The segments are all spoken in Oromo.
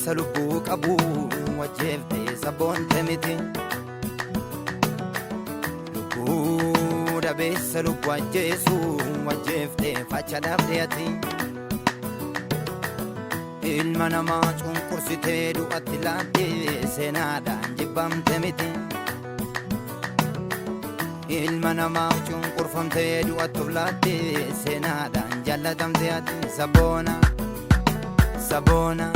dabeessa lubbuu qabu wajjeeftee sabboonte miti. Lubbuu dabeessa lubbuu ajjeesu wajjeeftee facha dhabdee ati. Ilma namaa cunqursitee du'atti laattee seenaadhaan jibbamte miti. Ilma namaa cunqurfamtee du'atti laattee seenaadhaan jallatamte ati. Sabboona Sabboona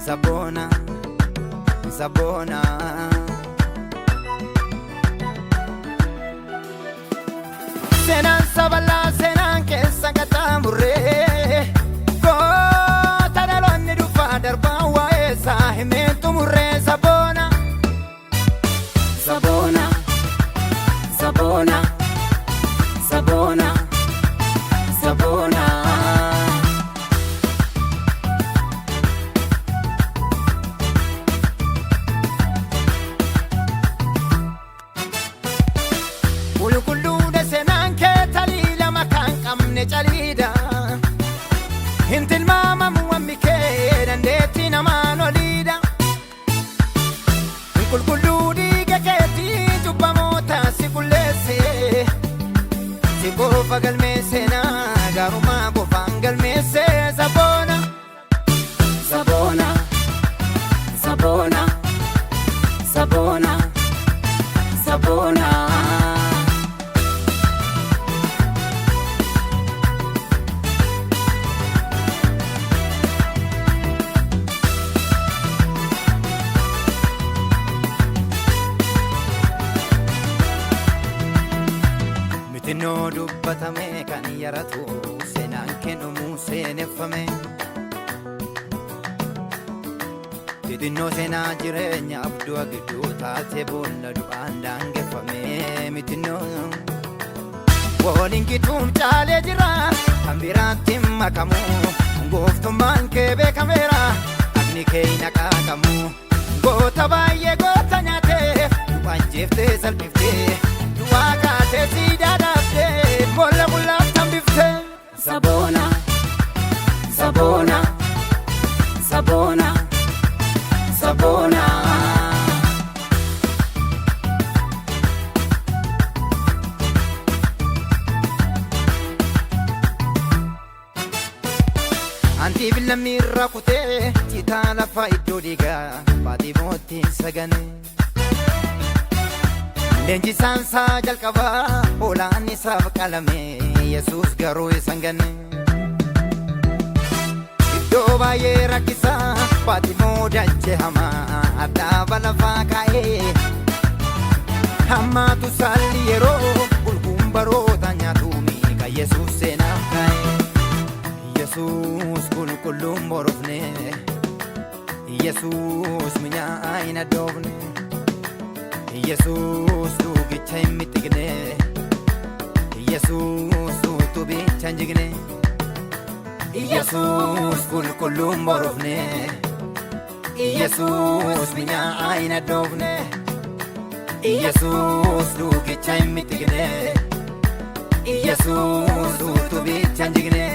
Sabboona Sabboona seenaan sabalaa seenaan keessa qaxxaamurree goota dhaloonni dhufaa darbaa waa'ee isaa himee xumurree. Sabboona Sabboona Sabboona Sabboona Sabboona qulqulluudha seenaan kee talii lama kan qabne caliidha. Hin tilmaamamu wammi kee dandeettii namaan oliidha. Qulqulluu dhiiga keetii cubbamoota si qulleesse. Si qofa galmeesse naa gaarumaa qofaan galmeesse. Sabboona Sabboona Sabboona Sabboona Sabboona Mitinoo dubbatame kan yaratu seenaan kennumuu seeneffame. Xixinnoo seenaa jireenya abduu gidduu taatee boolla du'aan daangeffame. Mitinoo waliin gituun caalee jira kan biraatti makamu. Gooftummaan kee beekameera agni kee naqaaqamu. Goota baay'ee goota nyaatee du'aan jeeftee salphiftee. Du'aa kaatee siidaa dhaabdee boolla bullaaf tambiftee. Sabboona Sabboona Sabboona Sabboona antii billammii irraa kutee citaa lafa iddoo dhiigaa baatii moottiin sagane. Leenjisaan isaa jalqabaa hoolaan isaaf qalame Yesuus garuu isan ganne. Iddoo baay'ee rakkisaa Faatimoo dachee hamaa addaaba lafaa kaa'ee. Hammaatu saalli yeroo bulguun baroota nyaatuumi kan Yesuus seenaaf kaa'e. Yesuus qulqulluun borofne Yesuus minyaa hin addoofne. Yesuus dhugicha hin mixxiqne. Yesuus utubicha hin jigne. Yesuus qulqulluun borofne Yesuus minyaa hin addoofne. Yesuus dhugicha hin mixxiqne. Yesuus utubicha hin jigne.